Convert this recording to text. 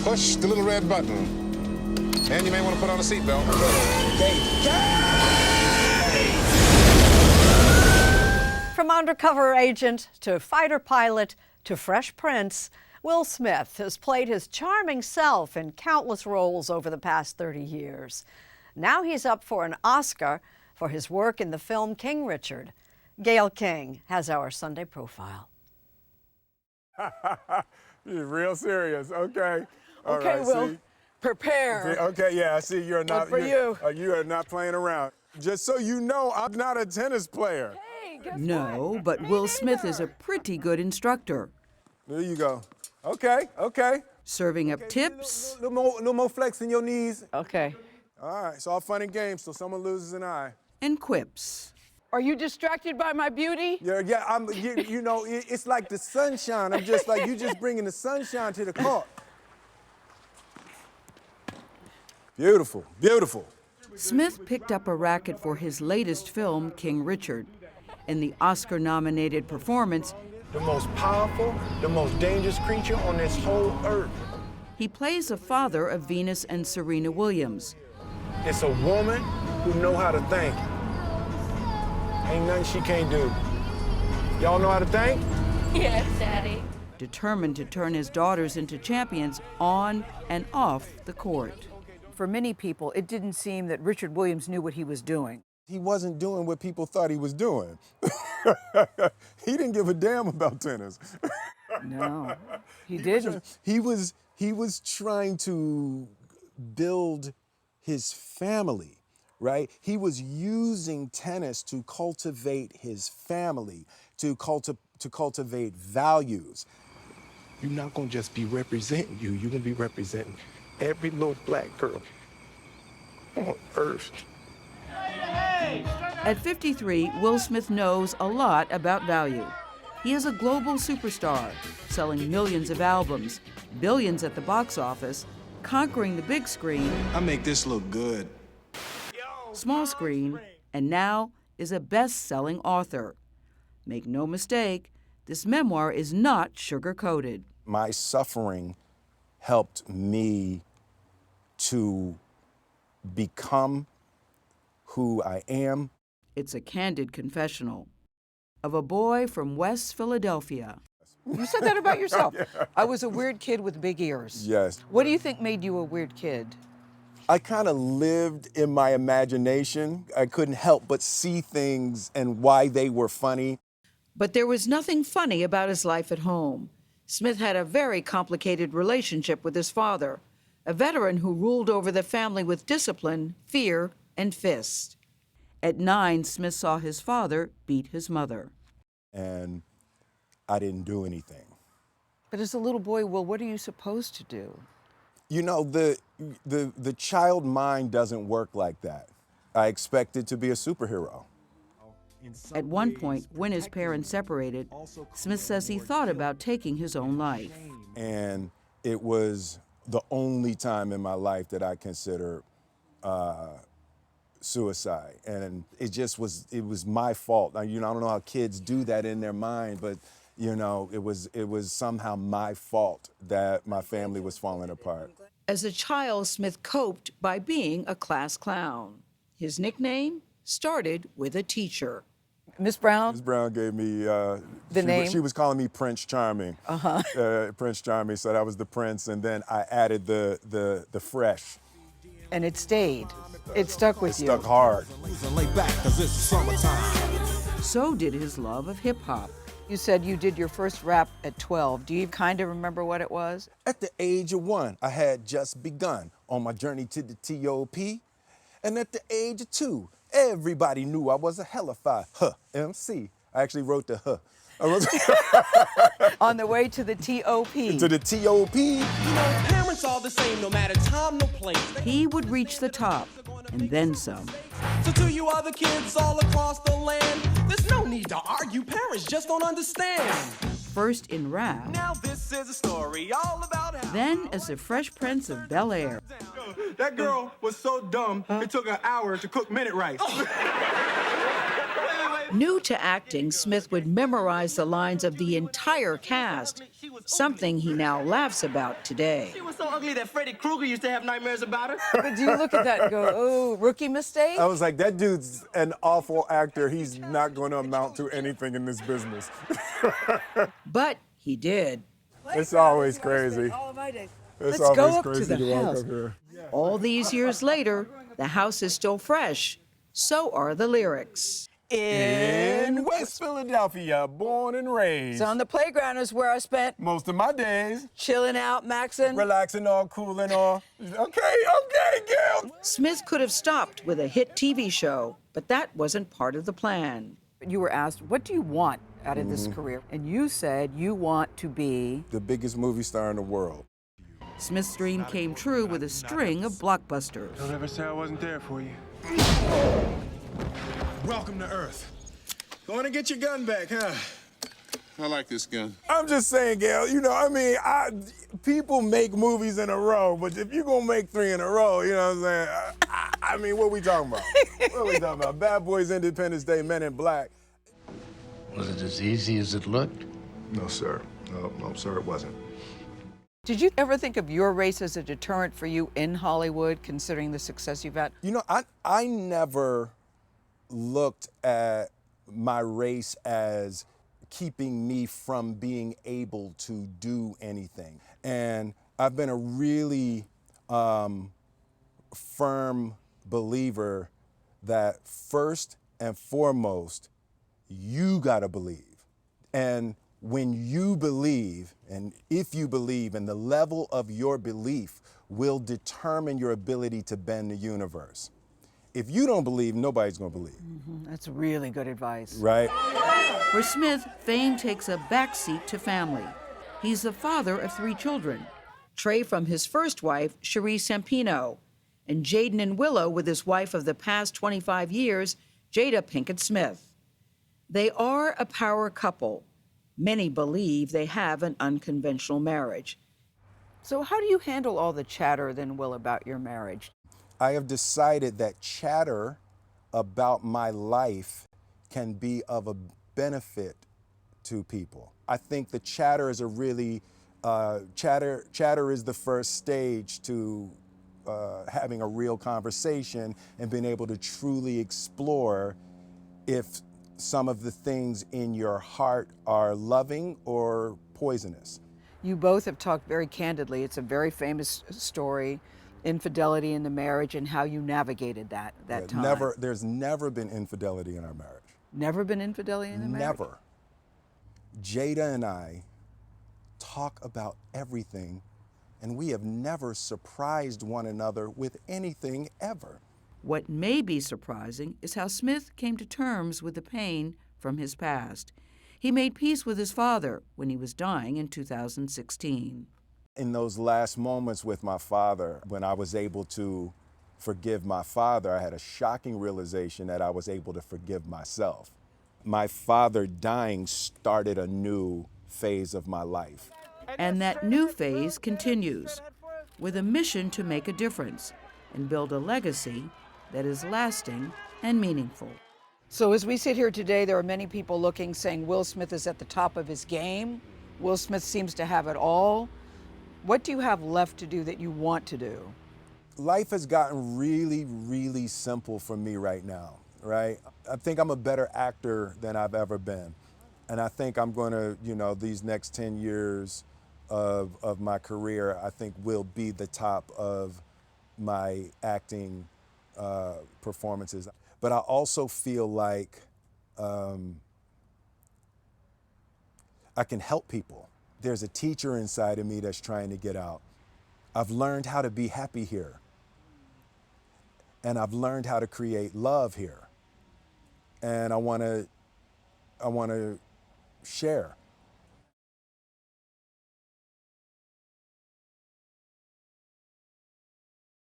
push the little red button. And you may want to put on a seatbelt. From undercover agent to fighter pilot to Fresh Prince, Will Smith has played his charming self in countless roles over the past 30 years. Now he's up for an Oscar for his work in the film King Richard. Gayle King has our Sunday profile. You're real serious. Okay. All Okay, right, Will. see? Prepare. Okay, yeah, I see you're not. Good for you. You are not playing around. Just so you know, I'm not a tennis player. Hey, guess No, what? but Me Will Smith is a neither. pretty good instructor, There you go. Okay. serving up tips, Little more flex in your knees. Okay. All right, it's all fun and games till someone loses an eye. and quips. Are you distracted by my beauty? Yeah, you know, it's like the sunshine. I'm just like, you just bringing the sunshine to the court. Beautiful, beautiful. Smith picked up a racket for his latest film, King Richard. In the Oscar-nominated performance, The most powerful, the most dangerous creature on this whole earth. he plays a father of Venus and Serena Williams. It's a woman who know how to think. Ain't nothing she can't do. Y'all know how to think? Yes, Daddy. Determined to turn his daughters into champions on and off the court. For many people, it didn't seem that Richard Williams knew what he was doing. He wasn't doing what people thought he was doing. He didn't give a damn about tennis. No, he didn't. He was trying to build his family, right? He was using tennis to cultivate his family, to cultivate values. You're not gonna just be representing you, you're gonna be representing every little black girl on earth. At 53, Will Smith knows a lot about value. He is a global superstar, selling millions of albums, billions at the box office, conquering the big screen, I make this look good. small screen, and now is a best-selling author. Make no mistake, this memoir is not sugar-coated. My suffering helped me to become who I am. It's a candid confessional of a boy from West Philadelphia. You said that about yourself. I was a weird kid with big ears. Yes. What do you think made you a weird kid? I kind of lived in my imagination. I couldn't help but see things and why they were funny. But there was nothing funny about his life at home. Smith had a very complicated relationship with his father, a veteran who ruled over the family with discipline, fear, and fist. At 9, Smith saw his father beat his mother. And I didn't do anything. But as a little boy, Will, what are you supposed to do? You know, the child mind doesn't work like that. I expected to be a superhero. At one point, when his parents separated, Smith says he thought about taking his own life. And it was the only time in my life that I considered suicide. And it was my fault. Now, you know, I don't know how kids do that in their mind, but you know, it was somehow my fault that my family was falling apart. As a child, Smith coped by being a class clown. His nickname started with a teacher. Miss Brown? Ms. Brown gave me name? She was calling me Prince Charming. Prince Charming, so that was the Prince, and then I added the fresh. And it stayed. It stuck with you. Stuck hard. So did his love of hip-hop. You said you did your first rap at 12. Do you kind of remember what it was? At the age of 1, I had just begun on my journey to the T.O.P. And at the age of 2, everybody knew I was a hellified MC. I actually wrote the huh. On the way to the T.O.P. To the T.O.P. You know, parents all the same, no matter time, no place. He would reach the top, and then some. So to you other kids all across the land, there's no need to argue, parents just don't understand. First in rap, Now this is a story all about how... then as the Fresh Prince of Bel Air. That girl was so dumb, it took an hour to cook minute rice. Wait, New to acting, Smith would memorize the lines of the entire cast, something he now laughs about today. She was so ugly that Freddy Krueger used to have nightmares about her. But do you look at that and go, oh, rookie mistake? I was like, that dude's an awful actor. He's not going to amount to anything in this business. But he did. It's always crazy. It's Let's always go up to crazy the walk house. up here. All these years later, the house is still fresh. So are the lyrics. In West Philadelphia, born and raised. So on the playground is where I spent Most of my days, chilling out, maxing. relaxing all, cooling all. Okay, Gayle. Smith could have stopped with a hit TV show, but that wasn't part of the plan. You were asked, what do you want out of this career? And you said you want to be. The biggest movie star in the world. Smith's dream came true with a string of blockbusters. Don't ever say I wasn't there for you. Welcome to Earth. Go on and get your gun back, huh? I like this gun. I'm just saying, Gayle, people make movies in a row, but if you're gonna make 3 in a row, you know what I'm saying? What we talking about? What are we talking about? Bad Boys, Independence Day, Men in Black. Was it as easy as it looked? No, sir. No, sir, it wasn't. Did you ever think of your race as a deterrent for you in Hollywood, considering the success you've had? I never looked at my race as keeping me from being able to do anything. And I've been a really firm believer that first and foremost, you gotta believe. And when you believe, and if you believe, and the level of your belief will determine your ability to bend the universe. If you don't believe, nobody's gonna believe. That's really good advice. Right? For Smith, fame takes a backseat to family. He's the father of 3 children. Trey from his first wife, Cherie Sampino, and Jaden and Willow with his wife of the past 25 years, Jada Pinkett Smith. They are a power couple. Many believe they have an unconventional marriage. So how do you handle all the chatter then, Will, about your marriage? I have decided that chatter about my life can be of a benefit to people. I think the chatter is a really, chatter is the first stage to having a real conversation and being able to truly explore if some of the things in your heart are loving or poisonous. You both have talked very candidly. It's a very famous story, infidelity in the marriage and how you navigated that time. There's never been infidelity in our marriage. Never been infidelity in the marriage? Never. Jada and I talk about everything, and we have never surprised one another with anything ever. What may be surprising is how Smith came to terms with the pain from his past. He made peace with his father when he was dying in 2016. In those last moments with my father, when I was able to forgive my father, I had a shocking realization that I was able to forgive myself. My father dying started a new phase of my life. And that new phase continues with a mission to make a difference and build a legacy that is lasting and meaningful. So as we sit here today, there are many people looking, saying Will Smith is at the top of his game. Will Smith seems to have it all. What do you have left to do that you want to do? Life has gotten really, really simple for me right now, right? I think I'm a better actor than I've ever been. And I think I'm going to, these next 10 years of my career, I think will be the top of my acting performances. But I also feel like I can help people. There's a teacher inside of me that's trying to get out. I've learned how to be happy here. And I've learned how to create love here. And I want to share.